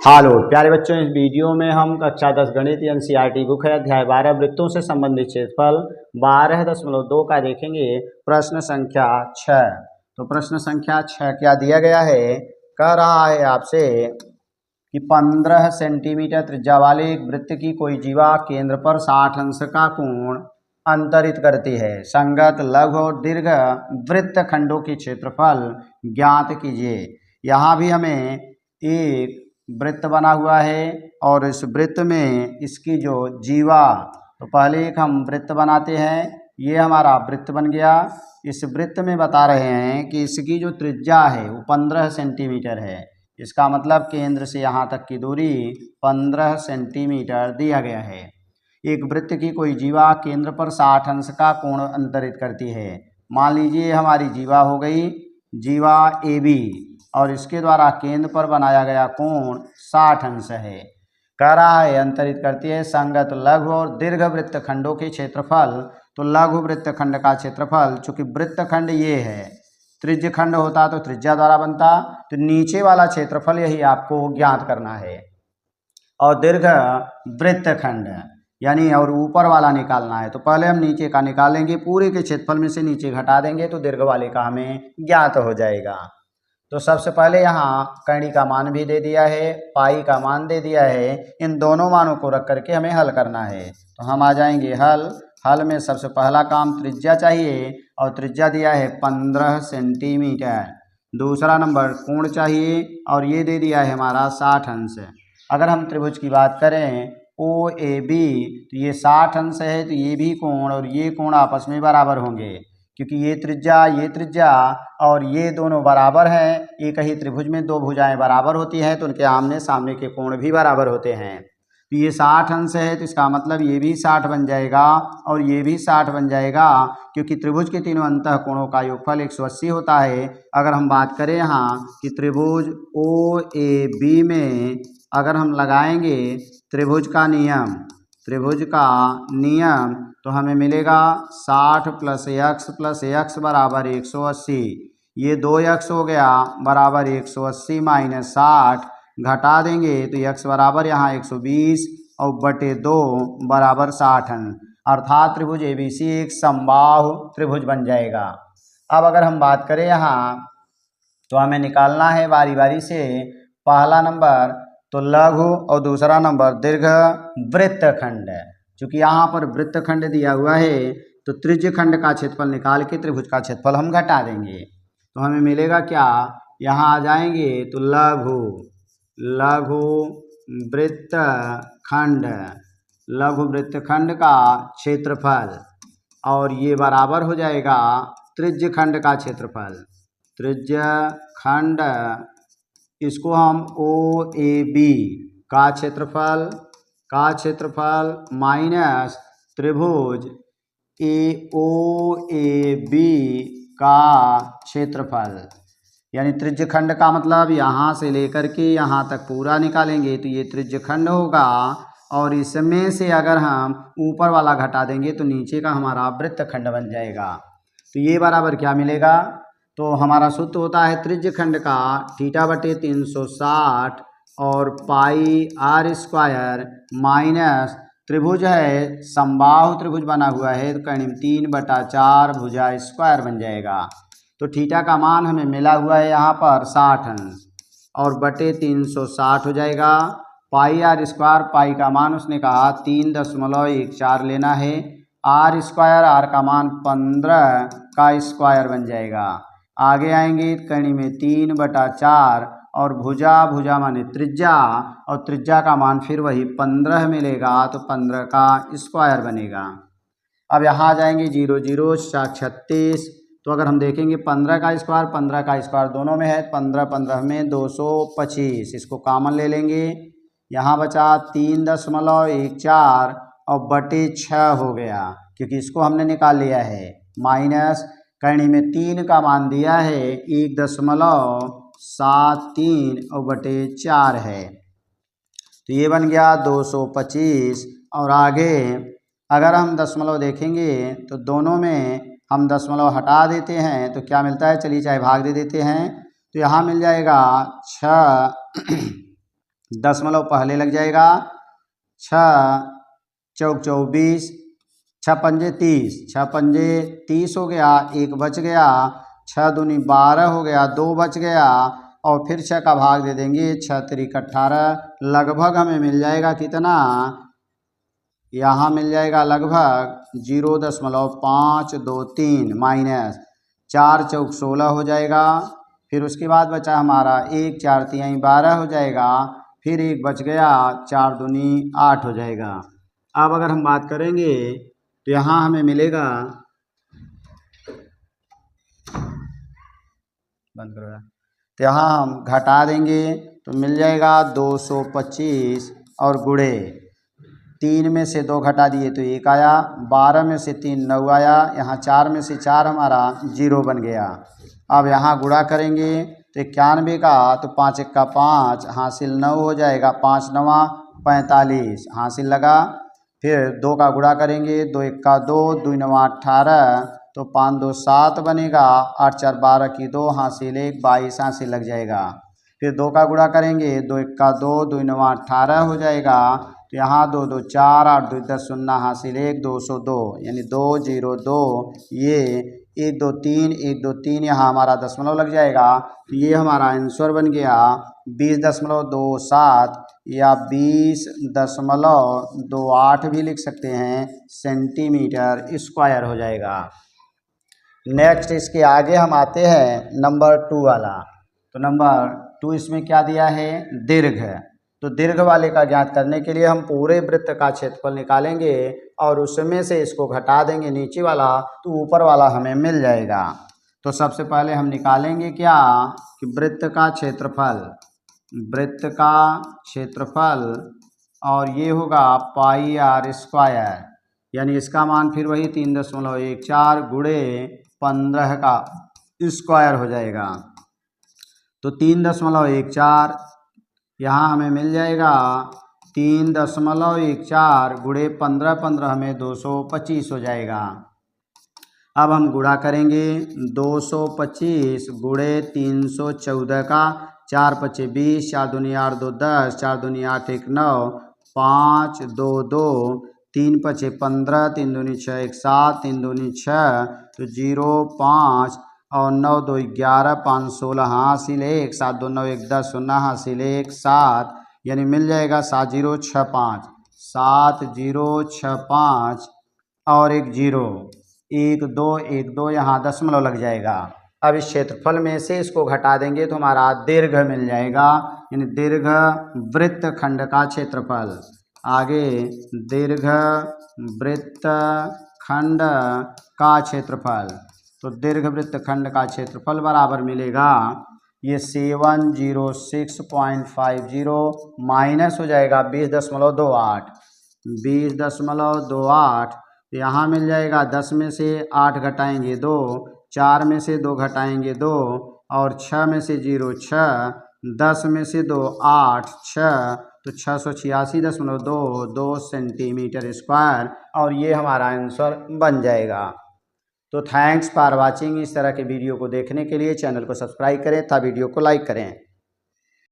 हालो प्यारे बच्चों, इस वीडियो में हम कक्षा 10 गणित एनसीईआरटी बुक है अध्याय 12 वृत्तों से संबंधित क्षेत्रफल 12.2 का देखेंगे। प्रश्न संख्या 6। तो प्रश्न संख्या 6 क्या दिया गया है, कह रहा है आपसे कि 15 सेंटीमीटर त्रिज्या वाले एक वृत्त की कोई जीवा केंद्र पर 60 अंश का कोण अंतरित करती है। संगत लघु और दीर्घ वृत्त खंडों की क्षेत्रफल ज्ञात कीजिए। यहाँ भी हमें एक वृत्त बना हुआ है और इस वृत्त में इसकी जो जीवा, तो पहले एक हम वृत्त बनाते हैं। ये हमारा वृत्त बन गया। इस वृत्त में बता रहे हैं कि इसकी जो त्रिज्या है वो 15 सेंटीमीटर है। इसका मतलब केंद्र से यहाँ तक की दूरी 15 सेंटीमीटर दिया गया है। एक वृत्त की कोई जीवा केंद्र पर 60 अंश का कोण अंतरित करती है। मान लीजिए हमारी जीवा हो गई जीवा AB और इसके द्वारा केंद्र पर बनाया गया कोण 60 अंश है। कह रहा है अंतरित करती है संगत लघु और दीर्घ वृत्त खंडों के क्षेत्रफल। तो लघु वृत्त खंड का क्षेत्रफल, चूंकि वृत्त खंड ये है, त्रिज्य खंड होता तो त्रिज्या द्वारा बनता, तो नीचे वाला क्षेत्रफल यही आपको ज्ञात करना है। और दीर्घ वृत्त खंड यानी और ऊपर वाला निकालना है। तो पहले हम नीचे का निकालेंगे, पूरे के क्षेत्रफल में से नीचे घटा देंगे तो दीर्घ वाले का हमें ज्ञात हो जाएगा। तो सबसे पहले यहाँ कर्ण का मान भी दे दिया है, पाई का मान दे दिया है। इन दोनों मानों को रख करके हमें हल करना है। तो हम आ जाएंगे हल में सबसे पहला काम त्रिज्या चाहिए और त्रिज्या दिया है 15 सेंटीमीटर। दूसरा नंबर कोण चाहिए और ये दे दिया है हमारा 60 अंश। अगर हम त्रिभुज की बात करें OAB, तो ये 60 अंश है, तो ये भी कोण और ये कोण आपस में बराबर होंगे, क्योंकि ये त्रिज्या और ये दोनों बराबर हैं। एक ही त्रिभुज में दो भुजाएं बराबर होती हैं तो उनके आमने सामने के कोण भी बराबर होते हैं। तो ये 60 अंश है, तो इसका मतलब ये भी 60 बन जाएगा और ये भी 60 बन जाएगा, क्योंकि त्रिभुज के तीनों अंतः कोणों का योगफल 180 होता है। अगर हम बात करें यहाँ कि त्रिभुज OAB में अगर हम लगाएंगे त्रिभुज का नियम, तो हमें मिलेगा 60 + x बराबर 180। ये 2x हो गया बराबर 180 - 60, घटा देंगे तो x बराबर यहाँ 120 और बटे 2 बराबर 60 अंश, अर्थात त्रिभुज ABC एक समबाहु त्रिभुज बन जाएगा। अब अगर हम बात करें यहाँ, तो हमें निकालना है बारी बारी से। पहला नंबर तो लघु और दूसरा नंबर दीर्घ वृत्तखंड। चूंकि यहाँ पर वृत्तखंड दिया हुआ है तो त्रिज्य खंड का क्षेत्रफल निकाल के त्रिभुज का क्षेत्रफल हम घटा देंगे। तो हमें मिलेगा क्या, यहाँ आ जाएंगे तो लघु वृत्तखंड का क्षेत्रफल और ये बराबर हो जाएगा त्रिज्य खंड का क्षेत्रफल। त्रिज्य खंड इसको हम OAB का क्षेत्रफल माइनस त्रिभुज OAB का क्षेत्रफल, यानी त्रिज्य खंड का मतलब यहाँ से लेकर के यहाँ तक पूरा निकालेंगे तो ये त्रिज्य खंड होगा और इसमें से अगर हम ऊपर वाला घटा देंगे तो नीचे का हमारा वृत्तखंड बन जाएगा। तो ये बराबर क्या मिलेगा, तो हमारा सूत्र होता है त्रिज्य खंड का θ/360 और πr² माइनस त्रिभुज है समबाहु त्रिभुज बना हुआ है तो कर्ण 3/4 भुजा स्क्वायर बन जाएगा। तो थीटा का मान हमें मिला हुआ है यहाँ पर 60 अंश और बटे 360 हो जाएगा। πr², पाई का मान उसने कहा 3.14 लेना है, r² का मान 15 का स्क्वायर बन जाएगा। आगे आएंगे कर्ण में 3/4 और भुजा माने त्रिज्या और त्रिज्या का मान फिर वही 15 मिलेगा तो 15 का स्क्वायर बनेगा। अब यहाँ आ जाएंगे 0 0 36। तो अगर हम देखेंगे 15 का स्क्वायर दोनों में है, 15 में 225, इसको कॉमन ले लेंगे। यहाँ बचा 3.14 और बटे 6 हो गया, क्योंकि इसको हमने निकाल लिया है, माइनस कर्ण में 3 का मान दिया है 1.73 और बटे 4 है, तो ये बन गया 225। और आगे अगर हम दशमलव देखेंगे तो दोनों में हम दशमलव हटा देते हैं तो क्या मिलता है, चलिए चाहे भाग दे देते हैं, तो यहाँ मिल जाएगा 6 दशमलव पहले लग जाएगा, 6 चौक 24, 6 पंजे 30, 6 पंजे 30 हो गया, 1 बच गया, 6 दूनी 12 हो गया, 2 बच गया और फिर 6 का भाग दे देंगे, 6 त्रिक 18, लगभग हमें मिल जाएगा कितना, यहाँ मिल जाएगा लगभग 0.523 माइनस 4 चौक 16 हो जाएगा। फिर उसके बाद बचा हमारा 1 4 तिहाई 12 हो जाएगा, फिर 1 बच गया, 4 दूनी 8 हो जाएगा। अब अगर हम बात करेंगे तो यहाँ हमें मिलेगा, बंद करो, तो यहाँ हम घटा देंगे तो मिल जाएगा 225 और गुणे 3 में से 2 घटा दिए तो 1 आया, 12 में से 3 9 आया, यहाँ 4 में से 4 हमारा 0 बन गया। अब यहाँ गुणा करेंगे तो 91 का, तो 5 1 का 5 हासिल 9 हो जाएगा, 5 9 45 हासिल लगा। फिर 2 का गुणा करेंगे, 2 1 का 2, 2 9 18, तो 5 2 7 बनेगा, 8 4 12 की 2 हासिल 1 22 हासिल लग जाएगा। फिर 2 का गुणा करेंगे, 2 1 का 2, 2 9 18 हो जाएगा, तो यहाँ 2 2 4 8 2 10 0 हासिल 1 202, यानी 202, ये 1 2 3 1 2 3 यहाँ हमारा दशमलव लग जाएगा। तो ये हमारा आंसर बन गया 20.27 या 20.28 भी लिख सकते हैं सेंटीमीटर स्क्वायर हो जाएगा। नेक्स्ट इसके आगे हम आते हैं नंबर 2 वाला। तो नंबर 2 इसमें क्या दिया है, दीर्घ। तो दीर्घ वाले का ज्ञात करने के लिए हम पूरे वृत्त का क्षेत्रफल निकालेंगे और उसमें से इसको घटा देंगे नीचे वाला, तो ऊपर वाला हमें मिल जाएगा। तो सबसे पहले हम निकालेंगे क्या कि वृत्त का क्षेत्रफल और ये होगा पाई r स्क्वायर, यानी इसका मान फिर वही 3.14 गुणे 15 का स्क्वायर हो जाएगा। तो 3.14 यहाँ हमें मिल जाएगा, 3.14 गुणे 15 15 हमें 225 हो जाएगा। अब हम गुणा करेंगे, 225 गुणे 314 का, 4 5 20, 4 दूनी 8 2 10, 4 दूनी 8 1 9, 5 2 2, 3 5 15, 3 दूनी 6 1 7, 3 दूनी 6, तो 0 5 और 9 2 11, 5 16 हासिल 1, 7 2 9 1 10 0 हासिल 1 7, यानी मिल जाएगा 7065, 7065 और 1 0 1 2 1 2 यहाँ दशमलव लग जाएगा। अब इस क्षेत्रफल में से इसको घटा देंगे तो हमारा दीर्घ मिल जाएगा, यानी दीर्घ वृत्त खंड का क्षेत्रफल। आगे दीर्घ वृत्त खंड का क्षेत्रफल, तो दीर्घ वृत्त खंड का क्षेत्रफल बराबर मिलेगा, ये 706.50 माइनस हो जाएगा 20.28, 20.28, यहाँ मिल जाएगा 10 में से 8 घटाएंगे 2, 4 में से 2 घटाएंगे 2 और 6 में से 0 6, 10 में से 2 8 6, तो 686.22 सेंटीमीटर स्क्वायर, और ये हमारा आंसर बन जाएगा। तो थैंक्स फॉर वाचिंग। इस तरह के वीडियो को देखने के लिए चैनल को सब्सक्राइब करें तथा वीडियो को लाइक करें।